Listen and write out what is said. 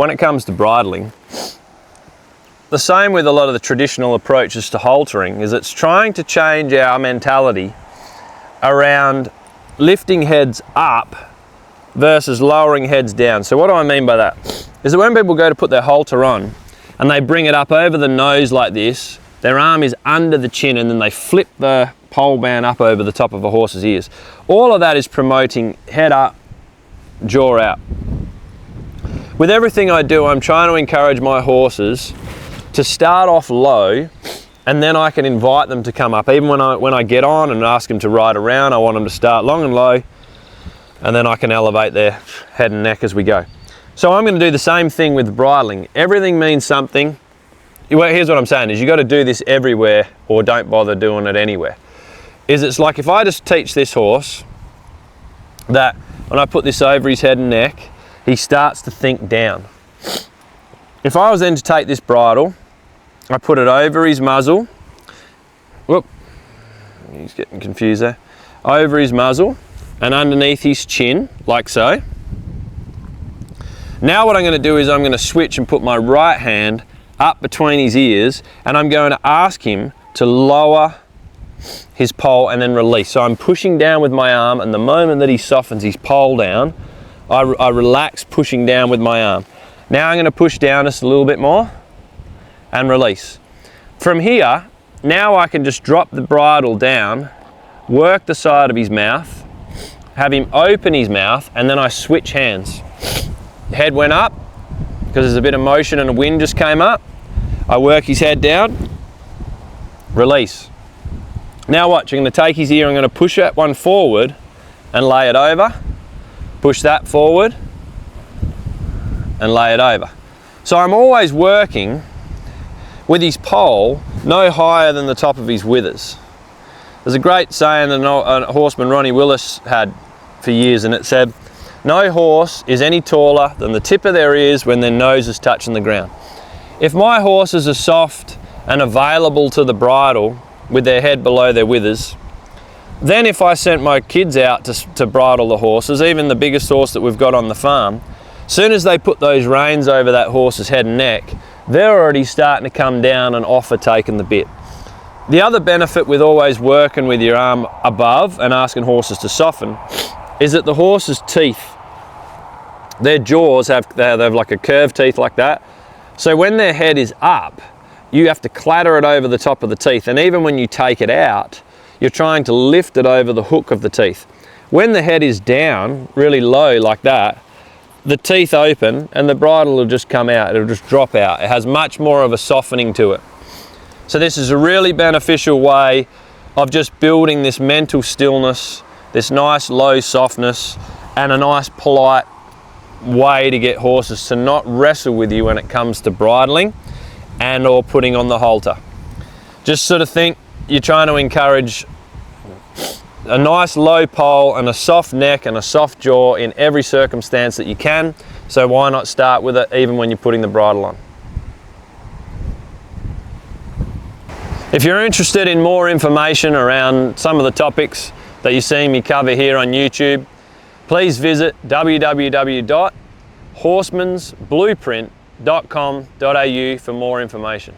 when it comes to bridling, the same with a lot of the traditional approaches to haltering, is it's trying to change our mentality around lifting heads up versus lowering heads down. So what do I mean by that? Is that when people go to put their halter on and they bring it up over the nose like this, their arm is under the chin, and then they flip the pole band up over the top of a horse's ears. All of that is promoting head up, jaw out. With everything I do, I'm trying to encourage my horses to start off low, and then I can invite them to come up. Even when I get on and ask them to ride around, I want them to start long and low, and then I can elevate their head and neck as we go. So I'm going to do the same thing with bridling. Everything means something. Well, here's what I'm saying, is you got to do this everywhere, or don't bother doing it anywhere. It's like if I just teach this horse that when I put this over his head and neck, he starts to think down. If I was then to take this bridle, I put it over his muzzle, whoop, he's getting confused there, over his muzzle and underneath his chin, like so. Now what I'm going to do is I'm going to switch and put my right hand up between his ears, and I'm going to ask him to lower his pole and then release. So I'm pushing down with my arm, and the moment that he softens his pole down, I relax, pushing down with my arm. Now I'm going to push down just a little bit more and release. From here, now I can just drop the bridle down, work the side of his mouth, have him open his mouth, and then I switch hands. Head went up because there's a bit of motion and a wind just came up. I work his head down, release. Now watch, I'm going to take his ear, I'm going to push that one forward and lay it over, push that forward and lay it over. So I'm always working with his pole no higher than the top of his withers. There's a great saying that a horseman, Ronnie Willis, had for years, and it said, no horse is any taller than the tip of their ears when their nose is touching the ground. If my horses are soft and available to the bridle with their head below their withers, then if I sent my kids out to bridle the horses, even the biggest horse that we've got on the farm, soon as they put those reins over that horse's head and neck, they're already starting to come down and offer taking the bit. The other benefit with always working with your arm above and asking horses to soften is that the horse's teeth, their jaws they have like a curved teeth like that. So when their head is up, you have to clatter it over the top of the teeth. And even when you take it out, you're trying to lift it over the hook of the teeth. When the head is down, really low like that, the teeth open and the bridle will just come out, it'll just drop out. It has much more of a softening to it. So this is a really beneficial way of just building this mental stillness, this nice low softness, and a nice polite way to get horses to not wrestle with you when it comes to bridling and or putting on the halter. Just sort of think you're trying to encourage a nice low pole and a soft neck and a soft jaw in every circumstance that you can. So why not start with it even when you're putting the bridle on? If you're interested in more information around some of the topics that you're seeing me cover here on YouTube, please visit www.horsemansblueprint.com.au for more information.